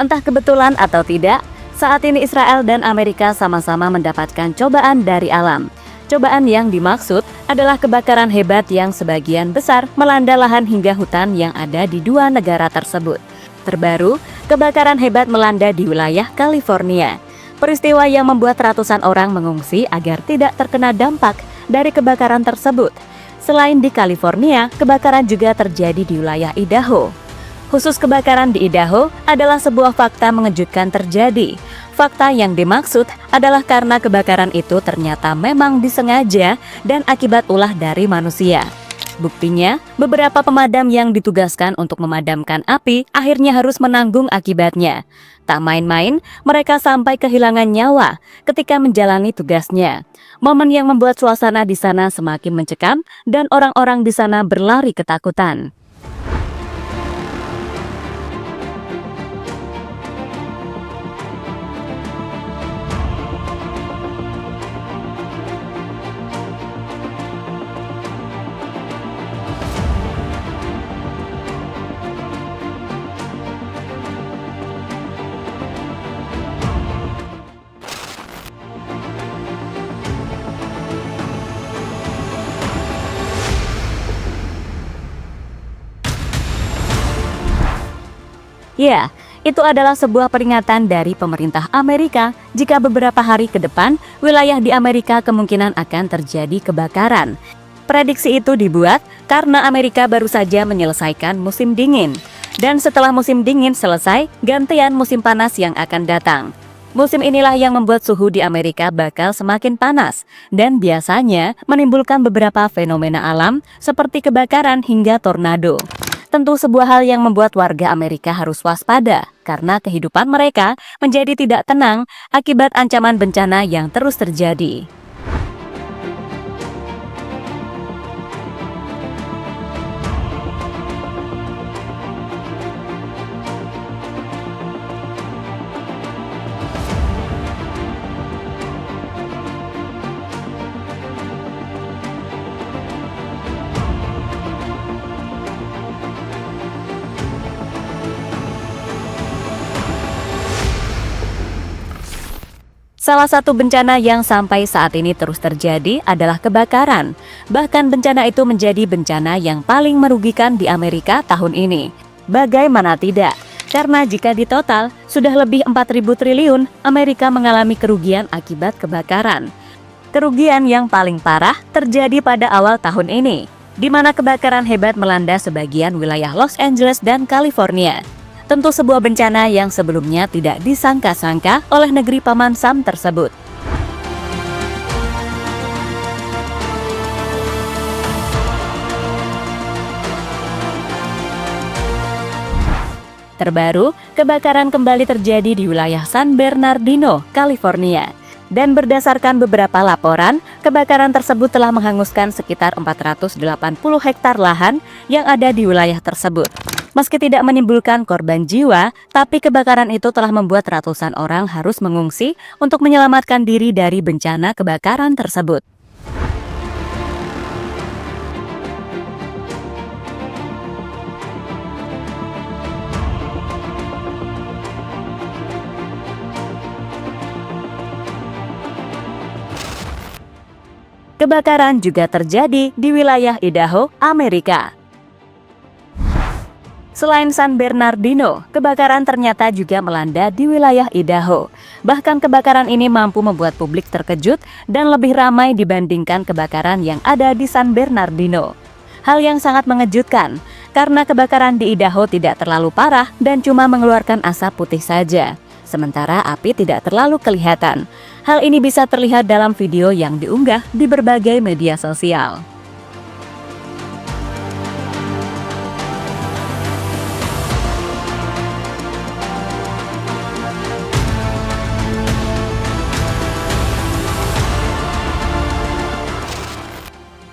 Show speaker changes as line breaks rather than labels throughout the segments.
Entah kebetulan atau tidak, saat ini Israel dan Amerika sama-sama mendapatkan cobaan dari alam. Cobaan yang dimaksud adalah kebakaran hebat yang sebagian besar melanda lahan hingga hutan yang ada di dua negara tersebut. Terbaru, kebakaran hebat melanda di wilayah California. Peristiwa yang membuat ratusan orang mengungsi agar tidak terkena dampak dari kebakaran tersebut. Selain di California, kebakaran juga terjadi di wilayah Idaho. Khusus kebakaran di Idaho adalah sebuah fakta mengejutkan terjadi. Fakta yang dimaksud adalah karena kebakaran itu ternyata memang disengaja dan akibat ulah dari manusia. Buktinya, beberapa pemadam yang ditugaskan untuk memadamkan api akhirnya harus menanggung akibatnya. Tak main-main, mereka sampai kehilangan nyawa ketika menjalani tugasnya. Momen yang membuat suasana di sana semakin mencekam dan orang-orang di sana berlari ketakutan. Ya, itu adalah sebuah peringatan dari pemerintah Amerika jika beberapa hari ke depan wilayah di Amerika kemungkinan akan terjadi kebakaran. Prediksi itu dibuat karena Amerika baru saja menyelesaikan musim dingin. Dan setelah musim dingin selesai, gantian musim panas yang akan datang. Musim inilah yang membuat suhu di Amerika bakal semakin panas dan biasanya menimbulkan beberapa fenomena alam seperti kebakaran hingga tornado. Tentu sebuah hal yang membuat warga Amerika harus waspada karena kehidupan mereka menjadi tidak tenang akibat ancaman bencana yang terus terjadi. Salah satu bencana yang sampai saat ini terus terjadi adalah kebakaran. Bahkan bencana itu menjadi bencana yang paling merugikan di Amerika tahun ini. Bagaimana tidak? Karena jika ditotal, sudah lebih 4.000 triliun Amerika mengalami kerugian akibat kebakaran. Kerugian yang paling parah terjadi pada awal tahun ini, di mana kebakaran hebat melanda sebagian wilayah Los Angeles dan California. Tentu sebuah bencana yang sebelumnya tidak disangka-sangka oleh negeri Paman Sam tersebut. Terbaru, kebakaran kembali terjadi di wilayah San Bernardino, California. Dan berdasarkan beberapa laporan, kebakaran tersebut telah menghanguskan sekitar 480 hektar lahan yang ada di wilayah tersebut. Meski tidak menimbulkan korban jiwa, tapi kebakaran itu telah membuat ratusan orang harus mengungsi untuk menyelamatkan diri dari bencana kebakaran tersebut. Kebakaran juga terjadi di wilayah Idaho, Amerika. Selain San Bernardino, kebakaran ternyata juga melanda di wilayah Idaho. Bahkan kebakaran ini mampu membuat publik terkejut dan lebih ramai dibandingkan kebakaran yang ada di San Bernardino. Hal yang sangat mengejutkan, karena kebakaran di Idaho tidak terlalu parah dan cuma mengeluarkan asap putih saja. Sementara api tidak terlalu kelihatan. Hal ini bisa terlihat dalam video yang diunggah di berbagai media sosial.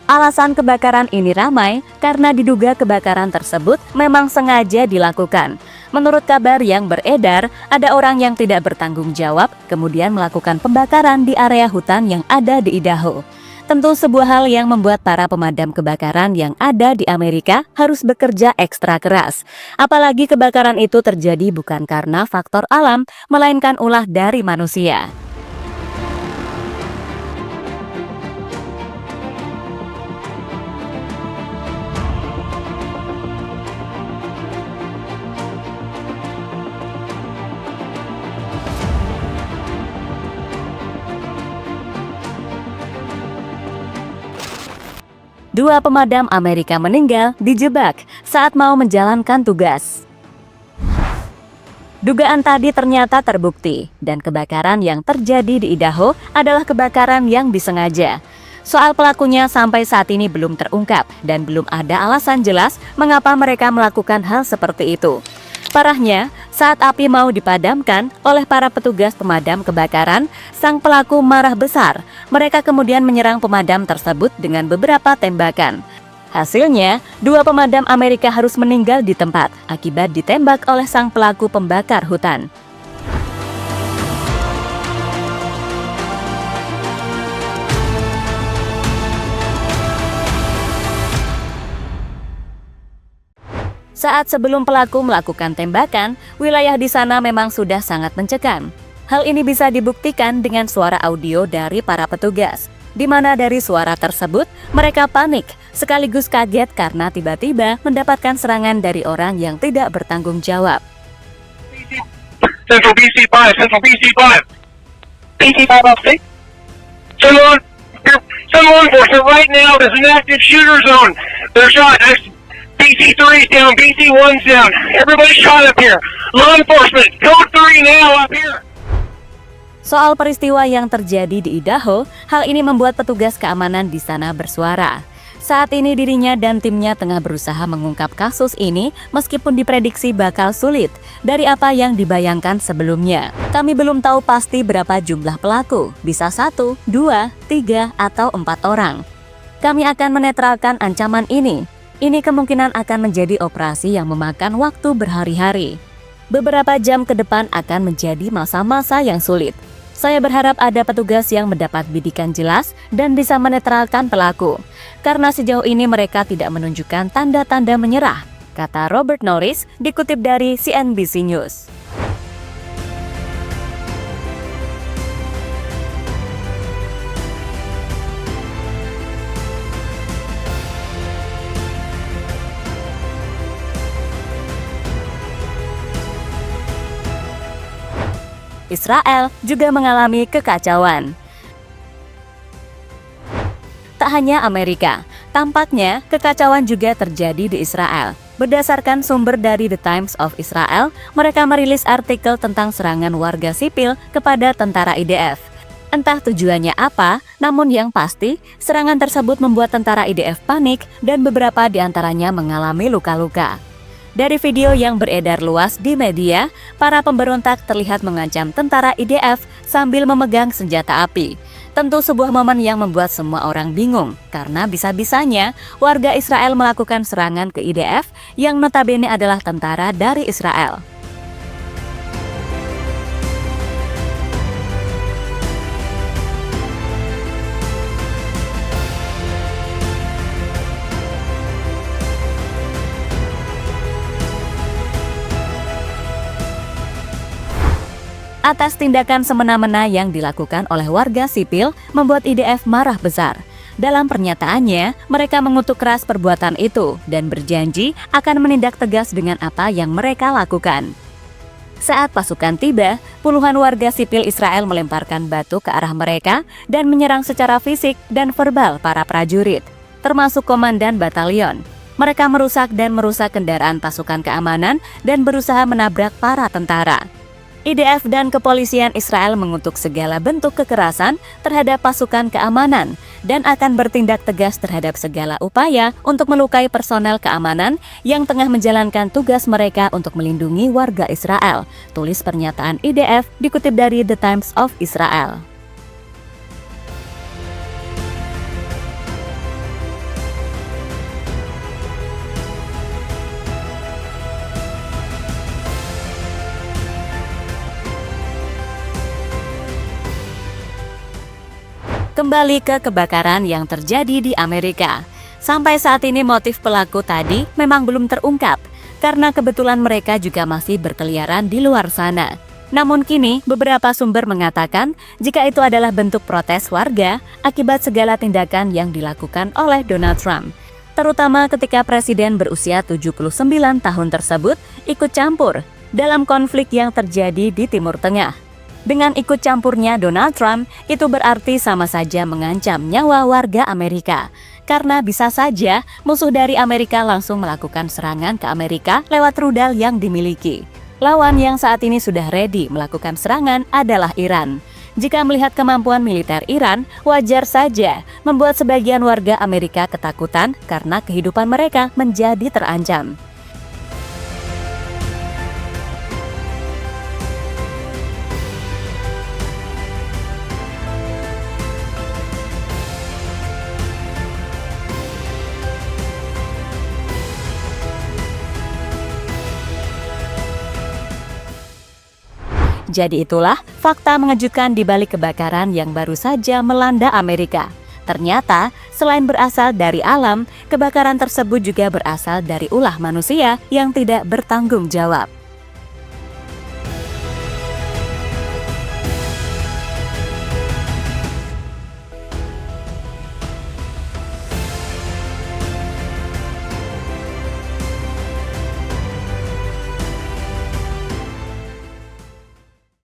Alasan kebakaran ini ramai karena diduga kebakaran tersebut memang sengaja dilakukan. Menurut kabar yang beredar, ada orang yang tidak bertanggung jawab kemudian melakukan pembakaran di area hutan yang ada di Idaho. Tentu sebuah hal yang membuat para pemadam kebakaran yang ada di Amerika harus bekerja ekstra keras. Apalagi kebakaran itu terjadi bukan karena faktor alam, melainkan ulah dari manusia. Dua pemadam Amerika meninggal dijebak saat mau menjalankan tugas. Dugaan tadi ternyata terbukti, dan kebakaran yang terjadi di Idaho adalah kebakaran yang disengaja. Soal pelakunya sampai saat ini belum terungkap, dan belum ada alasan jelas mengapa mereka melakukan hal seperti itu. Parahnya, saat api mau dipadamkan oleh para petugas pemadam kebakaran, sang pelaku marah besar. Mereka kemudian menyerang pemadam tersebut dengan beberapa tembakan. Hasilnya, dua pemadam Amerika harus meninggal di tempat akibat ditembak oleh sang pelaku pembakar hutan. Saat sebelum pelaku melakukan tembakan, wilayah di sana memang sudah sangat mencekam. Hal ini bisa dibuktikan dengan suara audio dari para petugas, di mana dari suara tersebut mereka panik sekaligus kaget karena tiba-tiba mendapatkan serangan dari orang yang tidak bertanggung jawab.
Central BC5, Central BC5. BC5 upstate. Some law enforcement right now, there's an active shooter zone. They're shot. BC3's down, BC1's down. Everybody's shot up here. Law enforcement, code 3 now up here.
Soal peristiwa yang terjadi di Idaho, hal ini membuat petugas keamanan di sana bersuara. Saat ini dirinya dan timnya tengah berusaha mengungkap kasus ini meskipun diprediksi bakal sulit dari apa yang dibayangkan sebelumnya. Kami belum tahu pasti berapa jumlah pelaku, bisa 1, 2, 3, atau 4 orang. Kami akan menetralkan ancaman ini. Ini kemungkinan akan menjadi operasi yang memakan waktu berhari-hari. Beberapa jam ke depan akan menjadi masa-masa yang sulit. Saya berharap ada petugas yang mendapat bidikan jelas dan bisa menetralkan pelaku. Karena sejauh ini mereka tidak menunjukkan tanda-tanda menyerah, kata Robert Norris dikutip dari CNBC News. Israel juga mengalami kekacauan. Tak hanya Amerika, tampaknya kekacauan juga terjadi di Israel. Berdasarkan sumber dari The Times of Israel, mereka merilis artikel tentang serangan warga sipil kepada tentara IDF. Entah tujuannya apa, namun yang pasti, serangan tersebut membuat tentara IDF panik dan beberapa di antaranya mengalami luka-luka. Dari video yang beredar luas di media, para pemberontak terlihat mengancam tentara IDF sambil memegang senjata api. Tentu sebuah momen yang membuat semua orang bingung, karena bisa-bisanya warga Israel melakukan serangan ke IDF yang notabene adalah tentara dari Israel. Atas tindakan semena-mena yang dilakukan oleh warga sipil membuat IDF marah besar. Dalam pernyataannya, mereka mengutuk keras perbuatan itu dan berjanji akan menindak tegas dengan apa yang mereka lakukan. Saat pasukan tiba, puluhan warga sipil Israel melemparkan batu ke arah mereka dan menyerang secara fisik dan verbal para prajurit, termasuk komandan batalion. Mereka merusak kendaraan pasukan keamanan dan berusaha menabrak para tentara. IDF dan kepolisian Israel mengutuk segala bentuk kekerasan terhadap pasukan keamanan dan akan bertindak tegas terhadap segala upaya untuk melukai personel keamanan yang tengah menjalankan tugas mereka untuk melindungi warga Israel, tulis pernyataan IDF dikutip dari The Times of Israel. Kembali ke kebakaran yang terjadi di Amerika. Sampai saat ini motif pelaku tadi memang belum terungkap, karena kebetulan mereka juga masih berkeliaran di luar sana. Namun kini beberapa sumber mengatakan jika itu adalah bentuk protes warga akibat segala tindakan yang dilakukan oleh Donald Trump. Terutama ketika presiden berusia 79 tahun tersebut ikut campur dalam konflik yang terjadi di Timur Tengah. Dengan ikut campurnya Donald Trump, itu berarti sama saja mengancam nyawa warga Amerika. Karena bisa saja musuh dari Amerika langsung melakukan serangan ke Amerika lewat rudal yang dimiliki. Lawan yang saat ini sudah ready melakukan serangan adalah Iran. Jika melihat kemampuan militer Iran, wajar saja membuat sebagian warga Amerika ketakutan karena kehidupan mereka menjadi terancam. Jadi itulah fakta mengejutkan di balik kebakaran yang baru saja melanda Amerika. Ternyata, selain berasal dari alam, kebakaran tersebut juga berasal dari ulah manusia yang tidak bertanggung jawab.